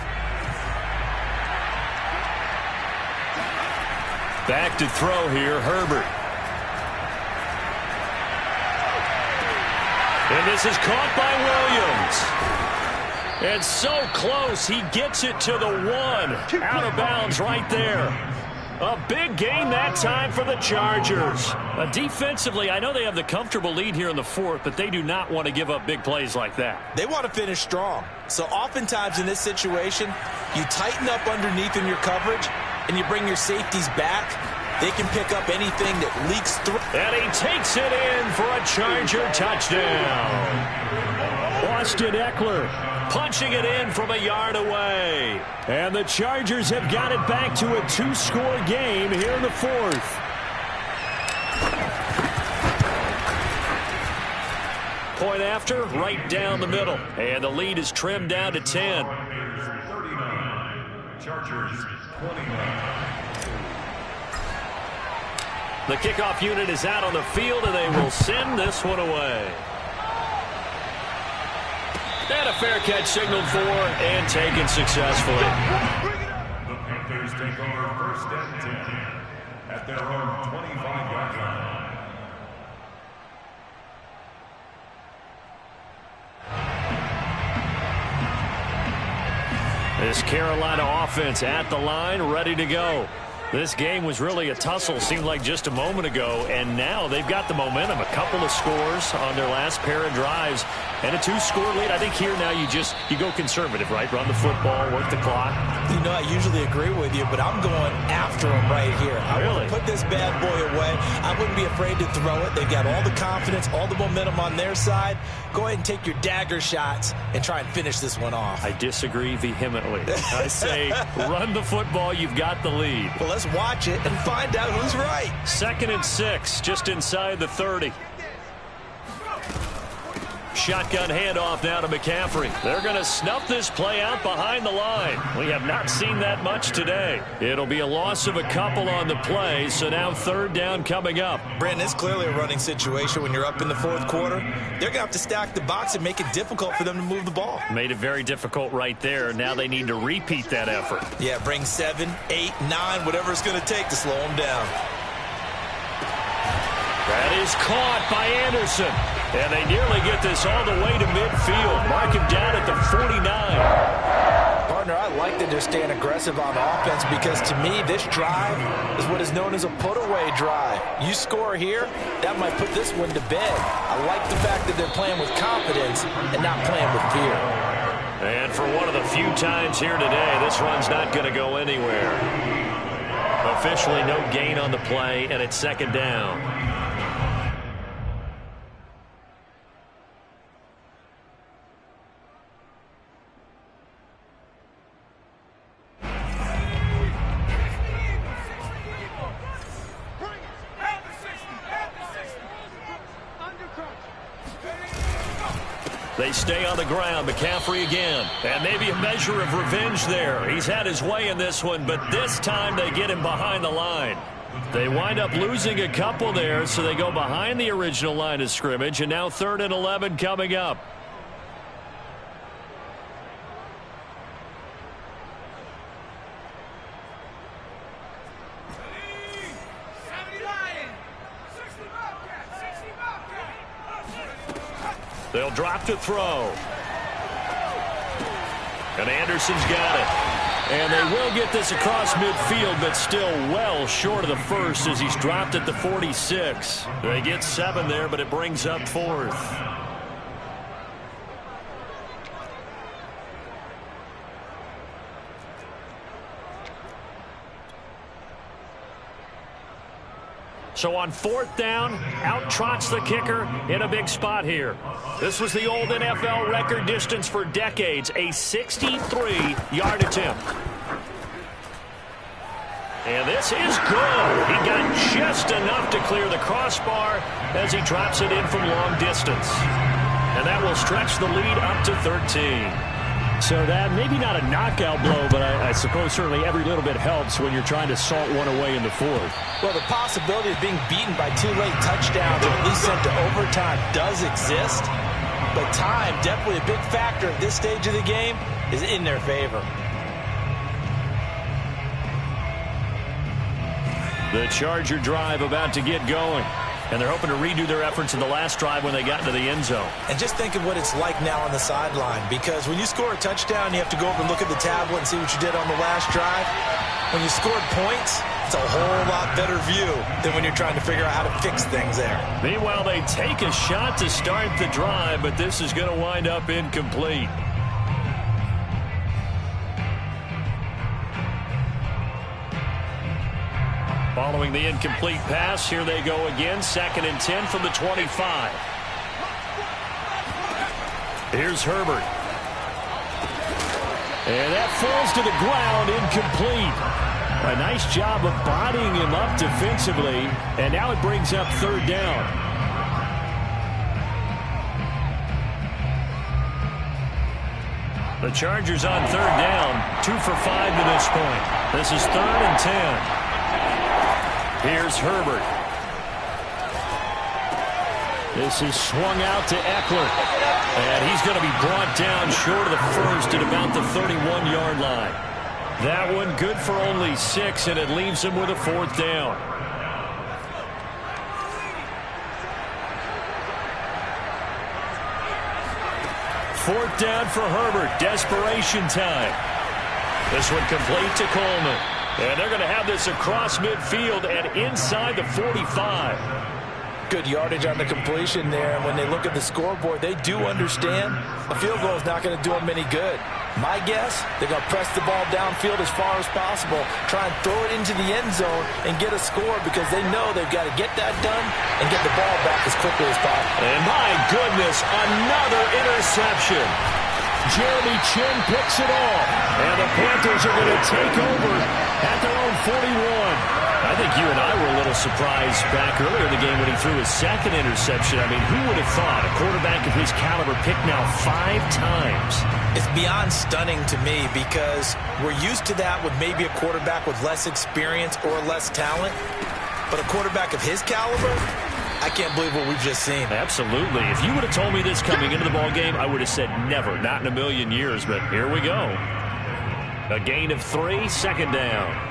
Back to throw here, Herbert. And this is caught by Williams. And so close, he gets it to the 1. Out of bounds right there. A big gain that time for the Chargers. Defensively, I know they have the comfortable lead here in the 4th, but they do not want to give up big plays like that. They want to finish strong. So oftentimes in this situation, you tighten up underneath in your coverage, and you bring your safeties back. They can pick up anything that leaks through. And he takes it in for a Charger touchdown. Austin Eckler punching it in from a yard away. And the Chargers have got it back to a 2-score game here in the 4th. Point after, right down the middle. And the lead is trimmed down to 10. 39. Chargers 29. The kickoff unit is out on the field, and they will send this one away. And a fair catch signaled for and taken successfully. The Panthers take over 1st and 10 at their own 25-yard line. This Carolina offense at the line, ready to go. This game was really a tussle, seemed like just a moment ago, and now they've got the momentum. A couple of scores on their last pair of drives, and a 2-score lead. I think here now you go conservative, right? Run the football, work the clock. You know, I usually agree with you, but I'm going after them right here. I want to put this bad boy away. I wouldn't be afraid to throw it. They've got all the confidence, all the momentum on their side. Go ahead and take your dagger shots and try and finish this one off. I disagree vehemently. I say run the football. You've got the lead. Well, let's watch it and find out who's right. 2nd and 6, just inside the 30. Shotgun handoff now to McCaffrey. They're going to snuff this play out behind the line. We have not seen that much today. It'll be a loss of a couple on the play, so now 3rd down coming up. Brandon, it's clearly a running situation when you're up in the 4th quarter. They're going to have to stack the box and make it difficult for them to move the ball. Made it very difficult right there. Now they need to repeat that effort. Yeah, bring 7, 8, 9, whatever it's going to take to slow them down. That is caught by Anderson. And they nearly get this all the way to midfield. Mark him down at the 49. Partner, I like that they're staying aggressive on offense because to me, this drive is what is known as a put-away drive. You score here, that might put this one to bed. I like the fact that they're playing with confidence and not playing with fear. And for one of the few times here today, this run's not going to go anywhere. Officially no gain on the play, and it's 2nd down. They stay on the ground. McCaffrey again. And maybe a measure of revenge there. He's had his way in this one, but this time they get him behind the line. They wind up losing a couple there, so they go behind the original line of scrimmage, and now 3rd and 11 coming up. They'll drop to throw. And Anderson's got it. And they will get this across midfield, but still well short of the first as he's dropped at the 46. They get 7 there, but it brings up 4th. So on 4th down, out trots the kicker in a big spot here. This was the old NFL record distance for decades, a 63-yard attempt. And this is good. He got just enough to clear the crossbar as he drops it in from long distance. And that will stretch the lead up to 13. So that maybe not a knockout blow, but I suppose certainly every little bit helps when you're trying to salt one away in the 4th. Well, the possibility of being beaten by 2 late touchdowns or at least sent to overtime does exist. But time, definitely a big factor at this stage of the game, is in their favor. The Charger drive about to get going. And they're hoping to redo their efforts in the last drive when they got into the end zone. And just think of what it's like now on the sideline, because when you score a touchdown, you have to go over and look at the tablet and see what you did on the last drive. When you scored points, it's a whole lot better view than when you're trying to figure out how to fix things there. Meanwhile, they take a shot to start the drive, but this is going to wind up incomplete. Following the incomplete pass, here they go again. 2nd and 10 from the 25. Here's Herbert. And that falls to the ground, incomplete. A nice job of bodying him up defensively, and now it brings up 3rd down. The Chargers on 3rd down, 2 for 5 to this point. This is 3rd and 10. Here's Herbert. This is swung out to Eckler. And he's going to be brought down short of the first at about the 31-yard line. That one good for only 6, and it leaves him with a 4th down. Fourth down for Herbert. Desperation time. This one complete to Coleman. And they're going to have this across midfield and inside the 45. Good yardage on the completion there. And when they look at the scoreboard, they do understand a field goal is not going to do them any good. My guess, they're going to press the ball downfield as far as possible, try and throw it into the end zone and get a score because they know they've got to get that done and get the ball back as quickly as possible. And my goodness, another interception. Jeremy Chin picks it off. And the Panthers are going to take over at their own 41. I think you and I were a little surprised back earlier in the game when he threw his 2nd interception. I mean, who would have thought a quarterback of his caliber picked now 5 times? It's beyond stunning to me because we're used to that with maybe a quarterback with less experience or less talent. But a quarterback of his caliber, I can't believe what we've just seen. Absolutely. If you would have told me this coming into the ball game, I would have said never, not in a million years. But here we go. A gain of 3, 2nd down.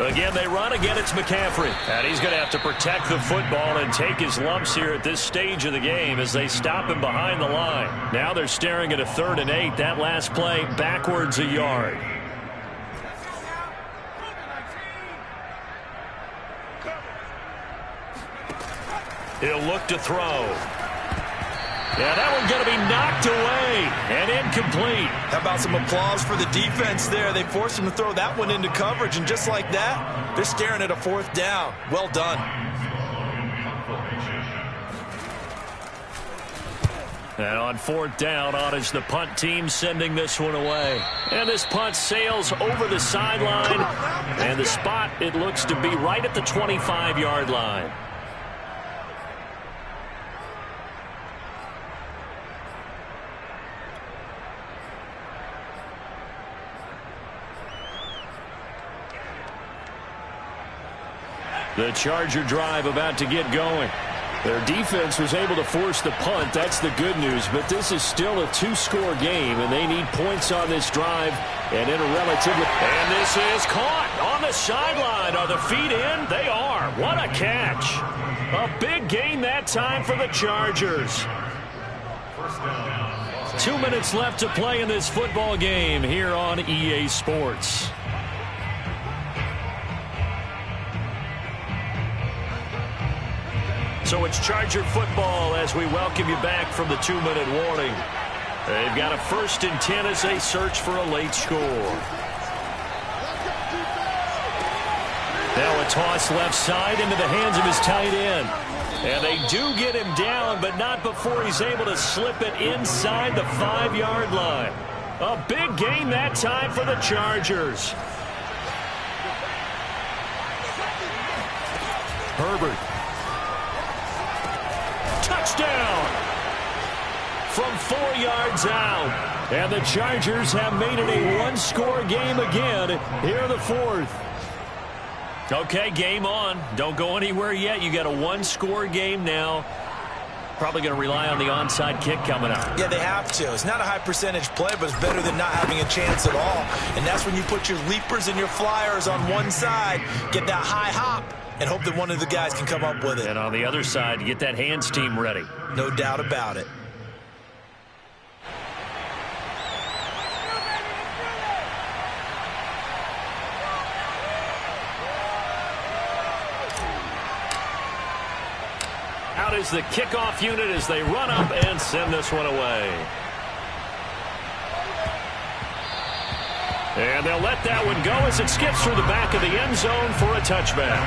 Again, they run. Again, it's McCaffrey. And he's going to have to protect the football and take his lumps here at this stage of the game as they stop him behind the line. Now they're staring at a 3rd and 8. That last play backwards a yard. He'll look to throw. Yeah, that one's going to be knocked away and incomplete. How about some applause for the defense there? They forced him to throw that one into coverage, and just like that, they're staring at a 4th down. Well done. And on 4th down, on is the punt team sending this one away. And this punt sails over the sideline, and the spot, it looks to be right at the 25-yard line. The Charger drive about to get going. Their defense was able to force the punt. That's the good news. But this is still a 2-score game, and they need points on this drive. And in a relatively... And this is caught on the sideline. Are the feet in? They are. What a catch. A big gain that time for the Chargers. 2 minutes left to play in this football game here on EA Sports. So it's Charger football as we welcome you back from the 2-minute warning. They've got a 1st and 10 as they search for a late score. Now a toss left side into the hands of his tight end. And they do get him down, but not before he's able to slip it inside the 5-yard line. A big gain that time for the Chargers. Herbert. Touchdown from 4 yards out. And the Chargers have made it a 1-score game again here in the 4th. Okay, game on. Don't go anywhere yet. You got a 1-score game now. Probably going to rely on the onside kick coming up. Yeah, they have to. It's not a high percentage play, but it's better than not having a chance at all. And that's when you put your leapers and your flyers on one side, get that high hop, and hope that one of the guys can come up with it. And on the other side, get that hands team ready. No doubt about it. Out is the kickoff unit as they run up and send this one away. And they'll let that one go as it skips through the back of the end zone for a touchback.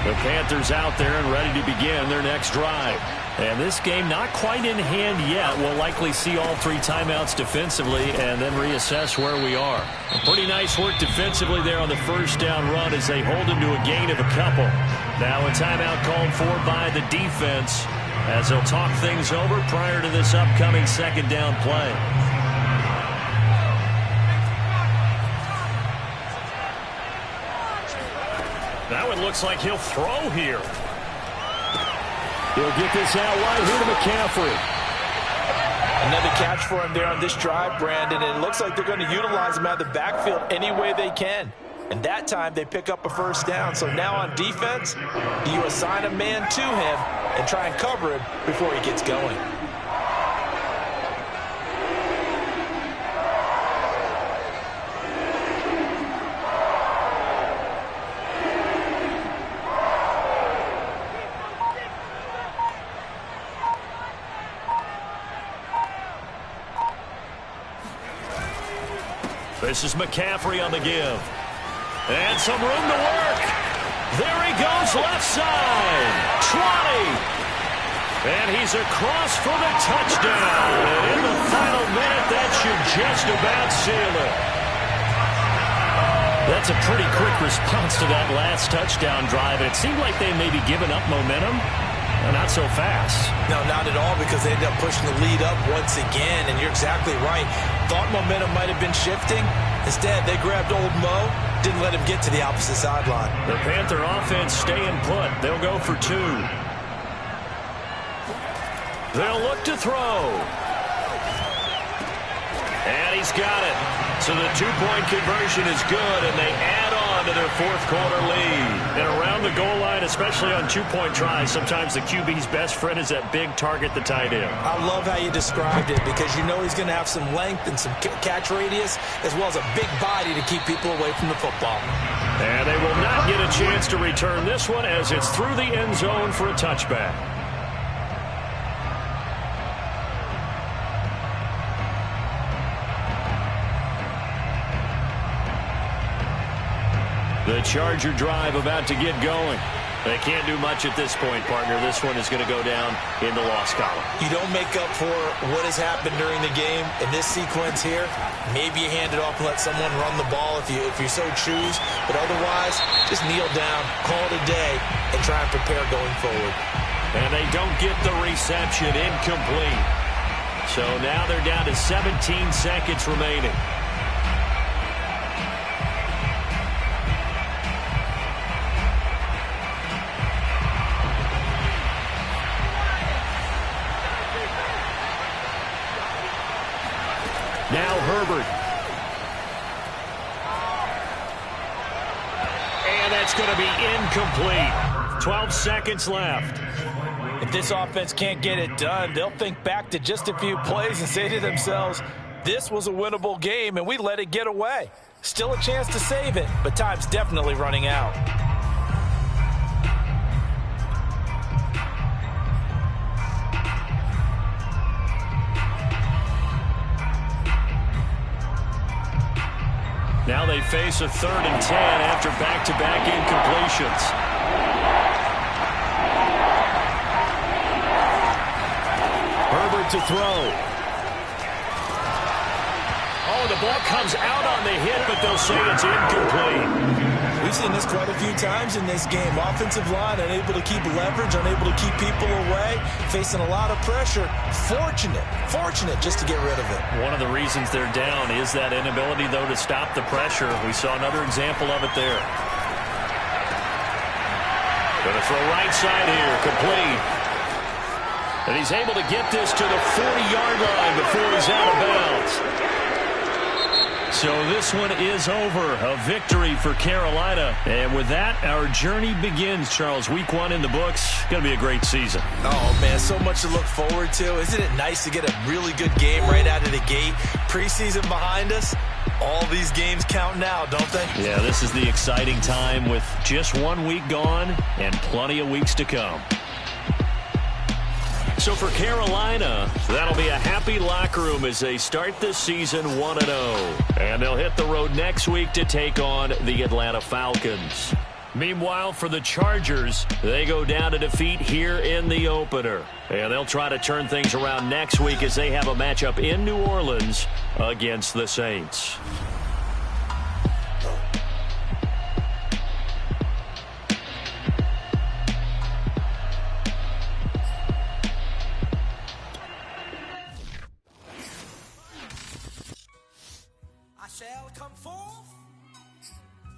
The Panthers out there and ready to begin their next drive. And this game not quite in hand yet. We'll likely see all 3 timeouts defensively and then reassess where we are. Pretty nice work defensively there on the 1st down run as they hold him to a gain of a couple. Now a timeout called for by the defense as they'll talk things over prior to this upcoming 2nd down play. That one looks like he'll throw here. He'll get this out wide here to McCaffrey. Another catch for him there on this drive, Brandon. And it looks like they're going to utilize him out of the backfield any way they can. And that time they pick up a 1st down. So now on defense, do you assign a man to him and try and cover him before he gets going? This is McCaffrey on the give. And some room to work. There he goes left side. 20. And he's across for the touchdown. And in the final minute, that should just about seal it. That's a pretty quick response to that last touchdown drive. It seemed like they may be giving up momentum. Not so fast. No, not at all, because they ended up pushing the lead up once again, and you're exactly right. Thought momentum might have been shifting. Instead, they grabbed old Mo, didn't let him get to the opposite sideline. The Panther offense staying put. They'll go for 2. They'll look to throw. And he's got it. So the 2-point conversion is good, and they add on to their 4th quarter lead. And around the goal line, especially on 2-point tries, sometimes the QB's best friend is that big target, the tight end. I love how you described it, because you know he's going to have some length and some catch radius, as well as a big body to keep people away from the football. And they will not get a chance to return this one as it's through the end zone for a touchback. The Charger drive about to get going. They can't do much at this point, partner. This one is going to go down in the loss column. You don't make up for what has happened during the game in this sequence here. Maybe you hand it off and let someone run the ball if you so choose. But otherwise, just kneel down, call it a day, and try and prepare going forward. And they don't get the reception. Incomplete. So now they're down to 17 seconds remaining. Now Herbert. And that's going to be incomplete. 12 seconds left. If this offense can't get it done, they'll think back to just a few plays and say to themselves, this was a winnable game and we let it get away. Still a chance to save it, but time's definitely running out. Now they face a 3rd and 10 after back-to-back incompletions. Herbert to throw. Oh, the ball comes out on the hit, but they'll say it's incomplete. We've seen this quite a few times in this game. Offensive line unable to keep leverage, unable to keep people away, facing a lot of pressure. Fortunate just to get rid of it. One of the reasons they're down is that inability, though, to stop the pressure. We saw another example of it there. Going to throw right side here, complete. And he's able to get this to the 40-yard line before he's out of bounds. So this one is over. A victory for Carolina. And with that, our journey begins, Charles. Week 1 in the books. Going to be a great season. Oh, man, so much to look forward to. Isn't it nice to get a really good game right out of the gate? Preseason behind us. All these games count now, don't they? Yeah, this is the exciting time with just 1 week gone and plenty of weeks to come. So for Carolina, that'll be a happy locker room as they start this season 1-0. And they'll hit the road next week to take on the Atlanta Falcons. Meanwhile, for the Chargers, they go down to defeat here in the opener. And they'll try to turn things around next week as they have a matchup in New Orleans against the Saints. Shall come forth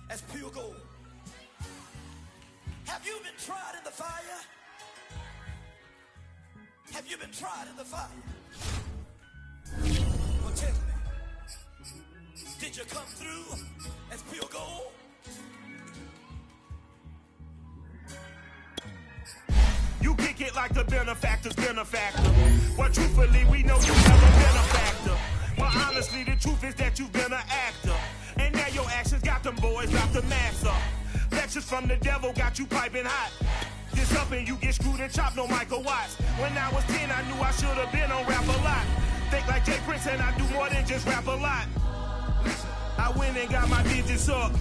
as pure gold. Have you been tried in the fire? Have you been tried in the fire? Well, tell me, did you come through as pure gold? You kick it like the benefactor's benefactor. Well, truthfully, we know you never been a factor. Well, honestly, the truth is that you've been an actor. And now your actions got them boys about to mass up. Lectures from the devil got you piping hot. This up and you get screwed and chopped, no Michael Watts. When I was 10, I knew I should have been on rap a lot. Think like Jay Prince and I do more than just rap a lot. I went and got my digits up.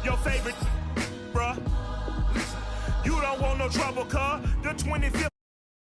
Your favorite, bruh. You don't want no trouble, cuz. The 25th.